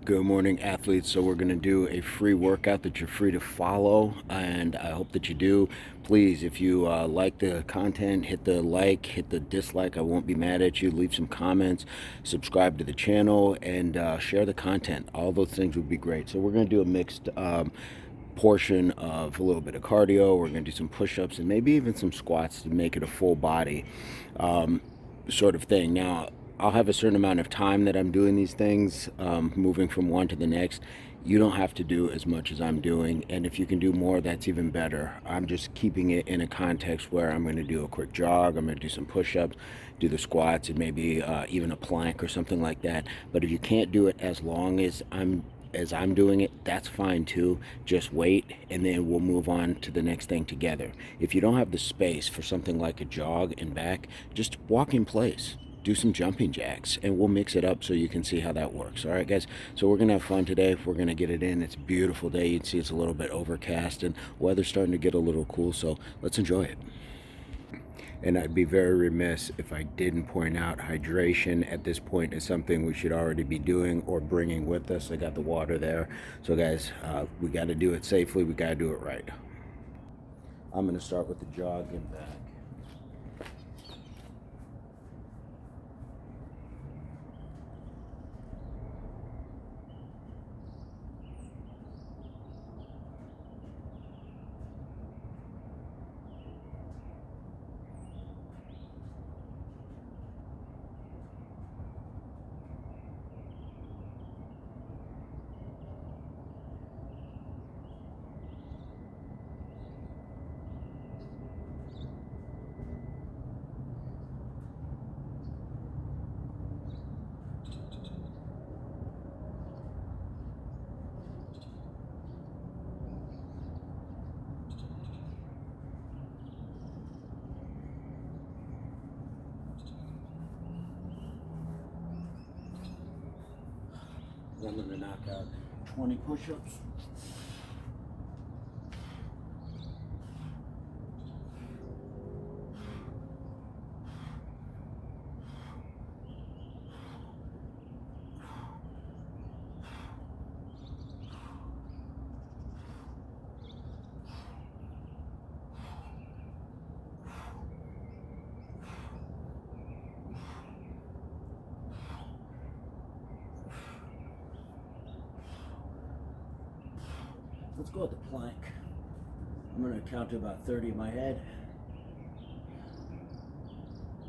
Good morning, athletes. So we're going to do a free workout that you're free to follow, and I hope that you do. Please, if you like the content, hit the like, hit the dislike. I won't be mad at you. Leave some comments, subscribe to the channel, and share the content. All those things would be great. So we're going to do a mixed portion of a little bit of cardio. We're going to do some push-ups and maybe even some squats to make it a full body sort of thing. Now, I'll have a certain amount of time that I'm doing these things, moving from one to the next. You don't have to do as much as I'm doing, and if you can do more, that's even better. I'm just keeping it in a context where I'm going to do a quick jog, I'm going to do some push-ups, do the squats, and maybe even a plank or something like that. But if you can't do it as long as I'm doing it, that's fine too. Just wait, and then we'll move on to the next thing together. If you don't have the space for something like a jog and back, just walk in place, do some jumping jacks, and we'll mix it up so you can see how that works. All right, guys, so we're gonna have fun today. We're gonna get it in. It's a beautiful day. You'd see it's a little bit overcast and weather's starting to get a little cool, so let's enjoy it. And I'd be very remiss if I didn't point out hydration at this point is something we should already be doing or bringing with us. I got the water there. So guys, we got to do it safely. We got to do it right. I'm going to start with the jog and back. I'm going to knock out 20 push-ups. Let's go with the plank. I'm going to count to about 30 in my head.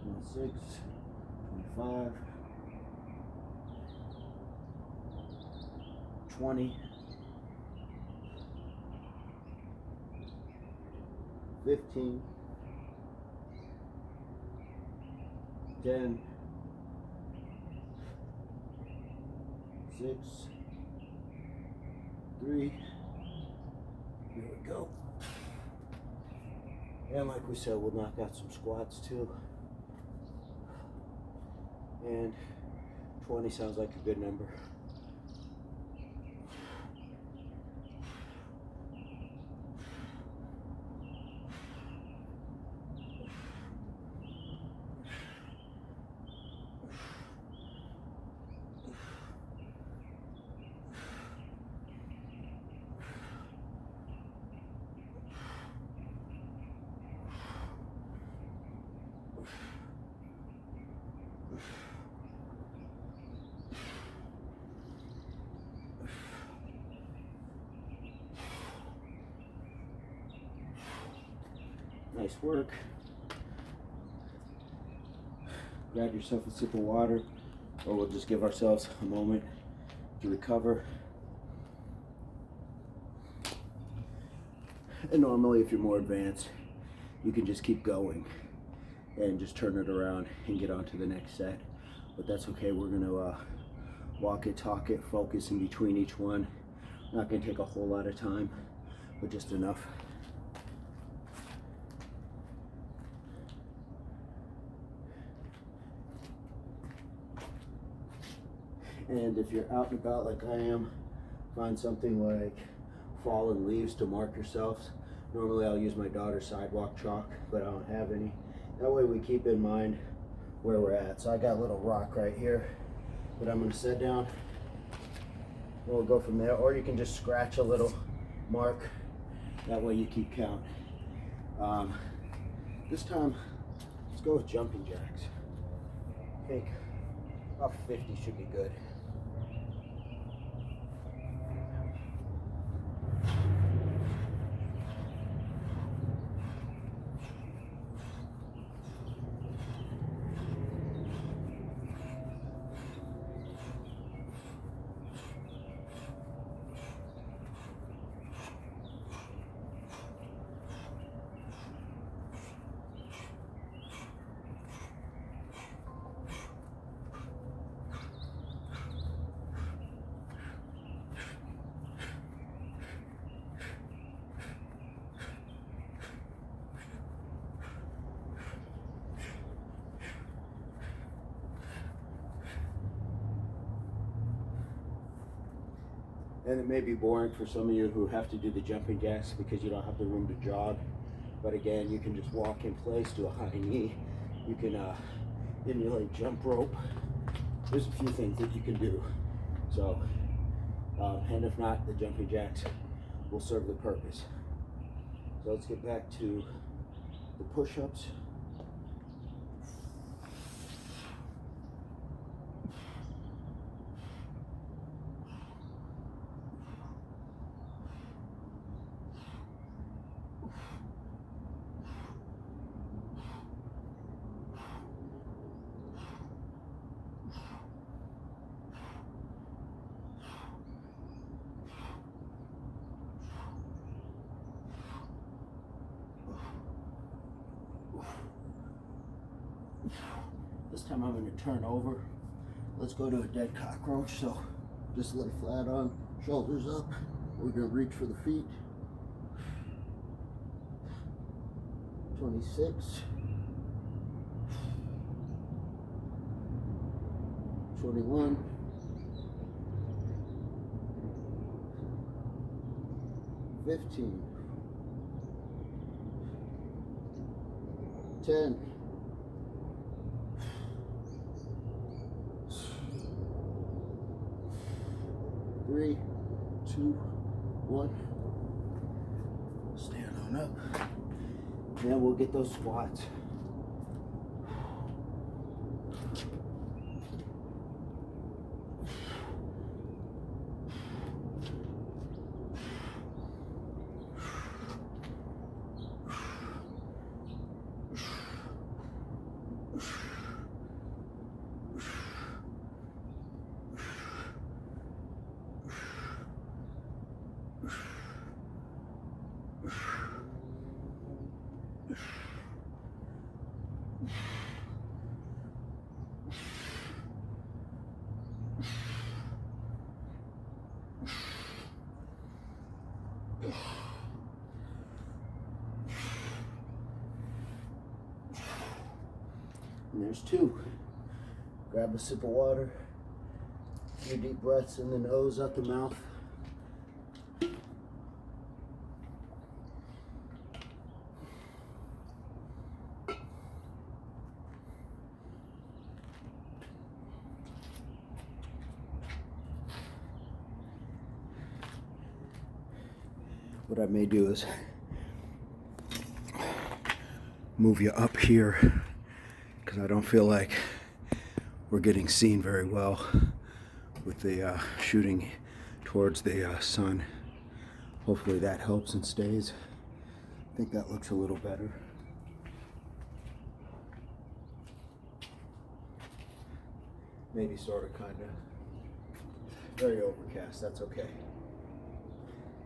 26, 25, 20, 15, 10, 6, 3, here we go. And like we said, we'll knock out some squats too. And 20 sounds like a good number. Nice work. Grab yourself a sip of water, or we'll just give ourselves a moment to recover. And normally, if you're more advanced, you can just keep going and just turn it around and get on to the next set. But that's okay. We're gonna walk it, talk it, focus in between each one. Not gonna take a whole lot of time, but just enough. And if you're out and about like I am, find something like fallen leaves to mark yourselves. Normally I'll use my daughter's sidewalk chalk, but I don't have any. That way we keep in mind where we're at. So I got a little rock right here that I'm gonna set down. We'll go from there, or you can just scratch a little mark. That way you keep count. This time, let's go with jumping jacks. I think about 50 should be good. And it may be boring for some of you who have to do the jumping jacks because you don't have the room to jog. But again, you can just walk in place, do a high knee. You can emulate jump rope. There's a few things that you can do. So, and if not, the jumping jacks will serve the purpose. So let's get back to the push-ups. This time I'm going to turn over. Let's go to a dead cockroach. So just lay flat on, shoulders up. We're going to reach for the feet. 26. 21. 15. 10. 3, 2, 1. Stand on up. Then we'll get those squats. And there's 2. Grab a sip of water, a few deep breaths in the nose, out the mouth. What I may do is move you up here because I don't feel like we're getting seen very well with the shooting towards the sun. Hopefully that helps and stays. I think that looks a little better. Maybe sort of, kind of. Very overcast, that's okay.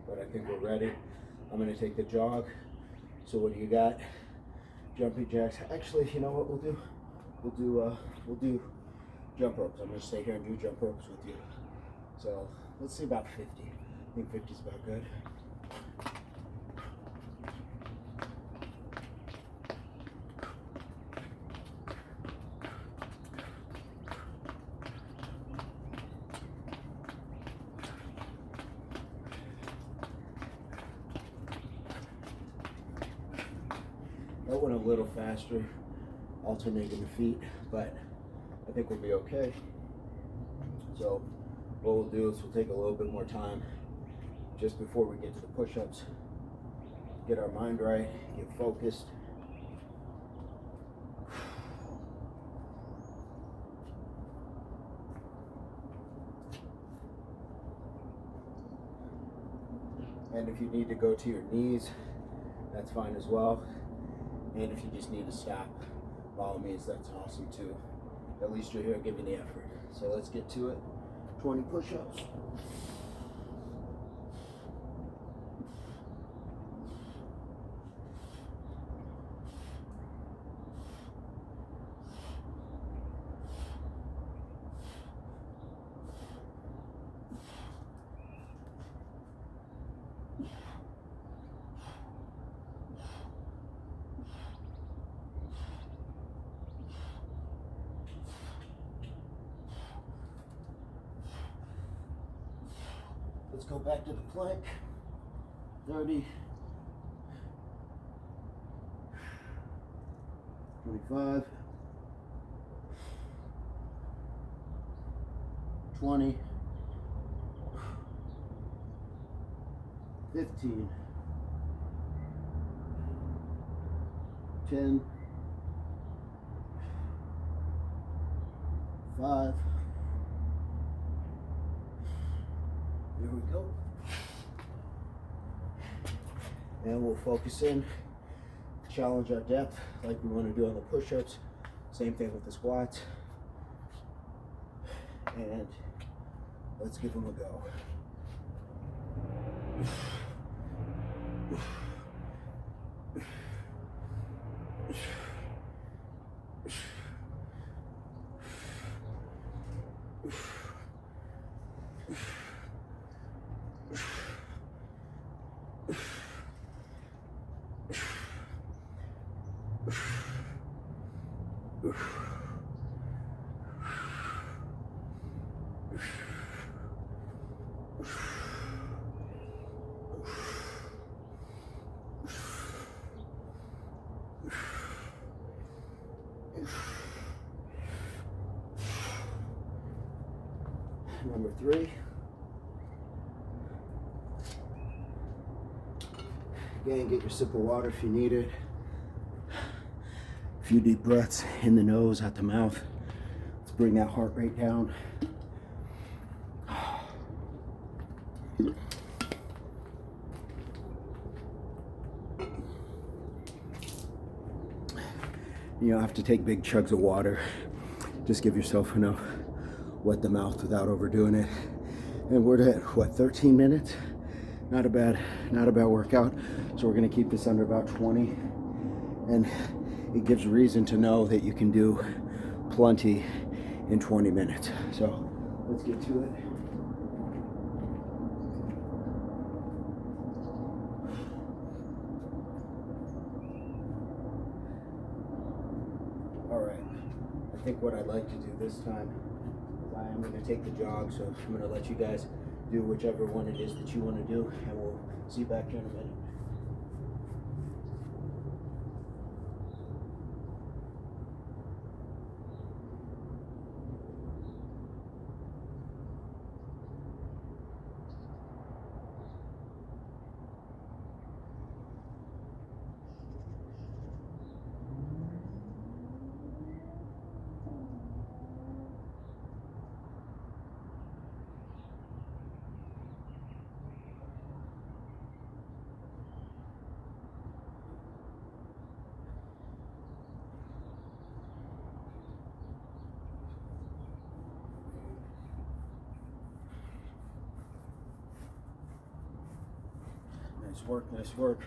But I think we're ready. I'm gonna take the jog. So what do you got? Jumping jacks. Actually, you know what we'll do? We'll do jump ropes. I'm gonna stay here and do jump ropes with you. So let's see about 50. I think 50 is about good. That went a little faster, alternating the feet, but I think we'll be okay. So what we'll do is we'll take a little bit more time just before we get to the push-ups, get our mind right, get focused. And if you need to go to your knees, that's fine as well. And if you just need to stop, by all means, that's awesome too. At least you're here giving the effort. So let's get to it. 20 push-ups. Let's go back to the plank. 30, 25, 20, 15, 10, 5. There we go. And we'll focus in, challenge our depth like we want to do on the push-ups. Same thing with the squats. And let's give them a go. Number 3. Again, get your sip of water if you need it. A few deep breaths in the nose, out the mouth. Let's bring that heart rate down. You don't have to take big chugs of water. Just give yourself enough. Wet the mouth without overdoing it. And we're at what, 13 minutes? Not a bad workout. So we're gonna keep this under about 20. And it gives reason to know that you can do plenty in 20 minutes. So let's get to it. All right, I think what I'd like to do this time, I am going to take the jog, so I'm going to let you guys do whichever one it is that you want to do, and we'll see you back here in a minute. Nice work, nice work.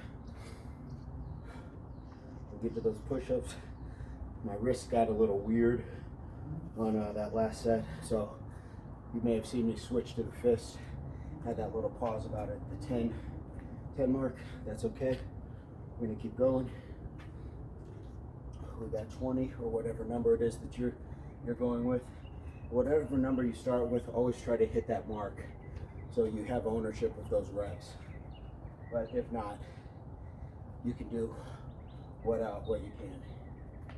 We'll get to those push-ups. My wrist got a little weird on that last set, so you may have seen me switch to the fist. Had that little pause about it, the 10 mark. That's okay. We're gonna keep going. We got 20 or whatever number it is that you're going with. Whatever number you start with, always try to hit that mark so you have ownership of those reps. But if not, you can do what you can.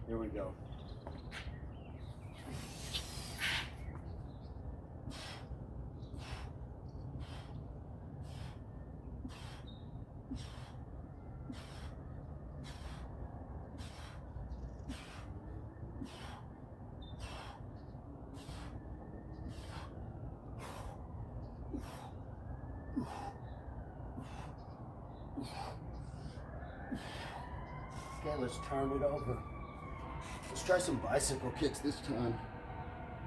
Here we go. Okay, let's turn it over. Let's try some bicycle kicks this time.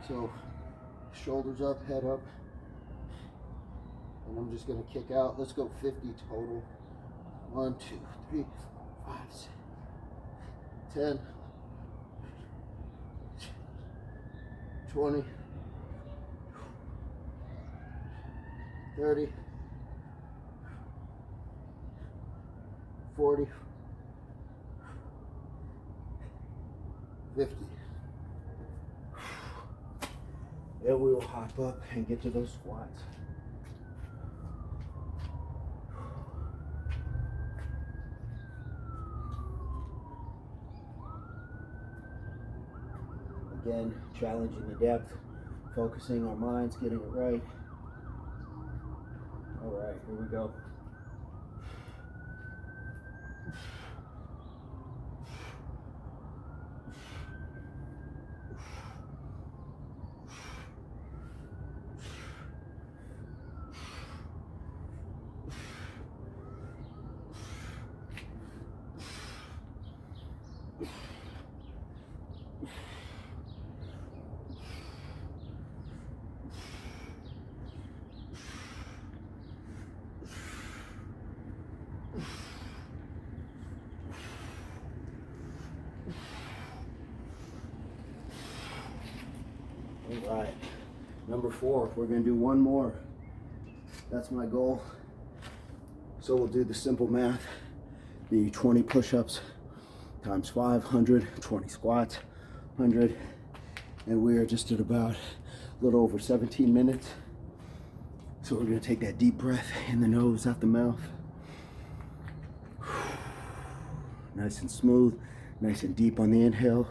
So, shoulders up, head up. And I'm just gonna kick out. Let's go 50 total. 1, 2, 3, 4, 5, 6, 10, 20, 30, 40, 50. Then we will hop up and get to those squats. Again, challenging the depth, focusing our minds, getting it right. All right, here we go. All right, number 4, we're gonna do one more. That's my goal. So we'll do the simple math, the 20 push-ups times 500, 20 squats, 100, and we are just at about a little over 17 minutes. So we're gonna take that deep breath in the nose, out the mouth. Nice and smooth, nice and deep on the inhale.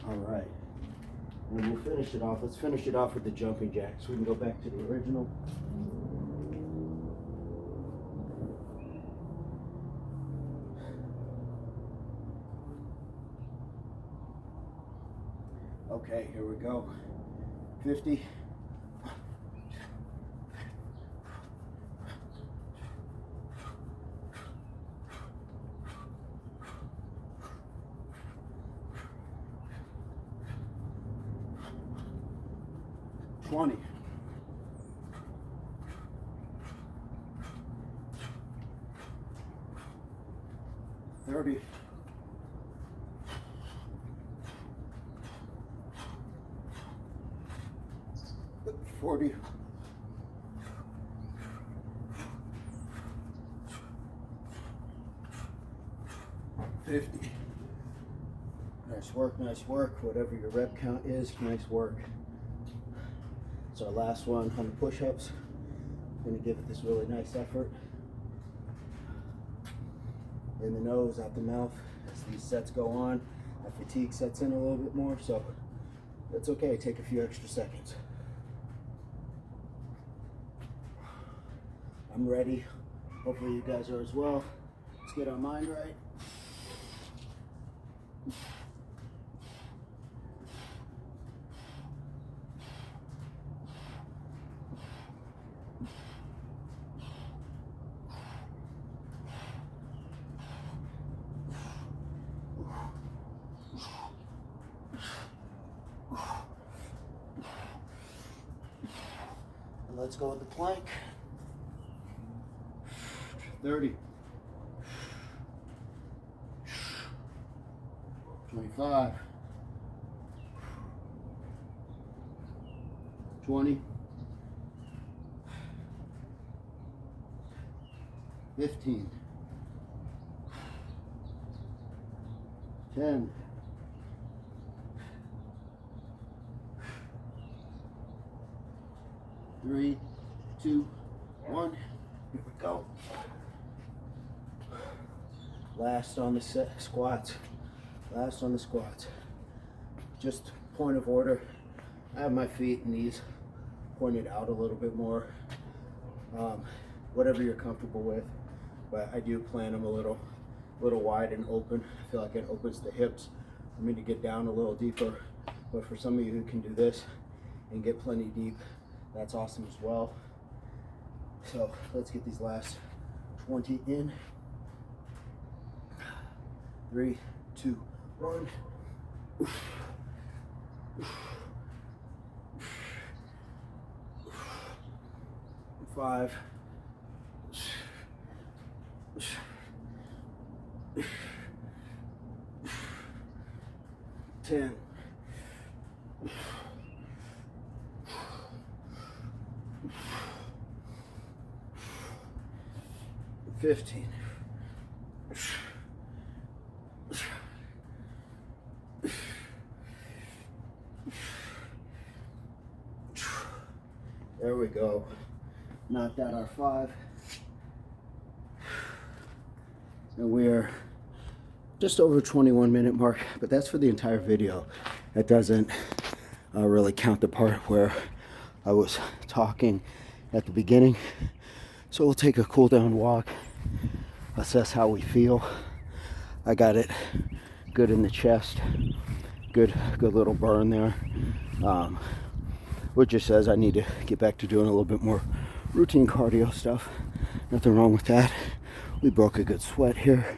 All right, and we'll finish it off. Let's finish it off with the jumping jacks. So we can go back to the original. Okay, here we go. 50. 20. 30. 40. 50. Nice work. Whatever your rep count is, nice work. It's our last one on the push-ups. I'm gonna give it this really nice effort. In the nose, out the mouth. As these sets go on, that fatigue sets in a little bit more, so that's okay. Take a few extra seconds. I'm ready. Hopefully you guys are as well. Let's get our mind right. And let's go with the plank. 30. 25. 20. 15. 10. 3, 2, 1. Here we go. Last on the squats. Last on the squats. Just point of order. I have my feet and knees pointed out a little bit more. Whatever you're comfortable with, but I do plan them a little wide and open. I feel like it opens the hips for me to get down a little deeper. But for some of you who can do this and get plenty deep, that's awesome as well. So let's get these last 20 in. 3, 2, 1. 5. 10. 15. There we go. Knocked out our 5. And we're just over 21-minute mark, but that's for the entire video. That doesn't really count the part where I was talking at the beginning. So we'll take a cool down walk, assess how we feel. I got it good in the chest, good little burn there, which just says I need to get back to doing a little bit more routine cardio stuff. Nothing wrong with that. We broke a good sweat here,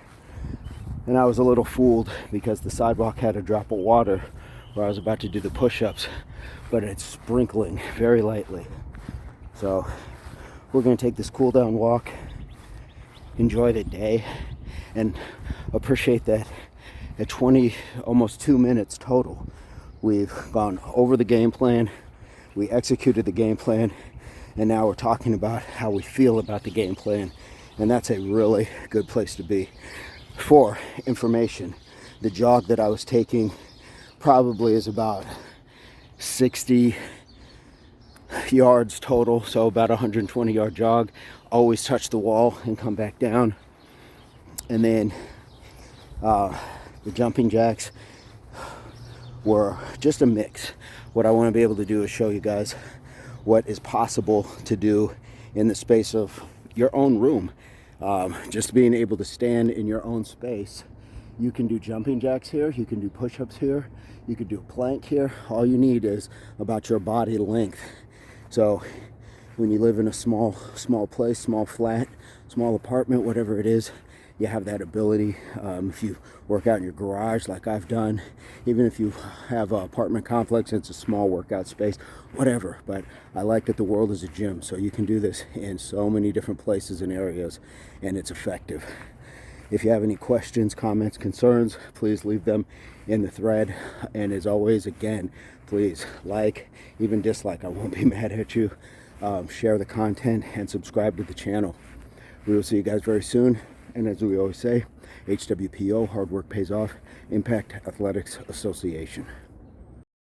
and I was a little fooled because the sidewalk had a drop of water where I was about to do the push-ups, but it's sprinkling very lightly. So we're going to take this cool down walk, enjoy the day, and appreciate that at 20, almost 2 minutes total, we've gone over the game plan, we executed the game plan, and now we're talking about how we feel about the game plan. And that's a really good place to be. For information, the jog that I was taking probably is about 60 yards total, so about 120 yard jog. Always touch the wall and come back down. And then the jumping jacks were just a mix. What I want to be able to do is show you guys what is possible to do in the space of your own room. Just being able to stand in your own space. You can do jumping jacks here, you can do push-ups here, you could do a plank here. All you need is about your body length. So when you live in a small place, small flat, small apartment, whatever it is, you have that ability. If you work out in your garage like I've done, even if you have an apartment complex, it's a small workout space, whatever. But I like that the world is a gym, so you can do this in so many different places and areas, and it's effective. If you have any questions, comments, concerns, please leave them in the thread. And as always, again, please like, even dislike, I won't be mad at you. Share the content and subscribe to the channel. We will see you guys very soon. And as we always say, HWPO, hard work pays off, Impact Athletics Association.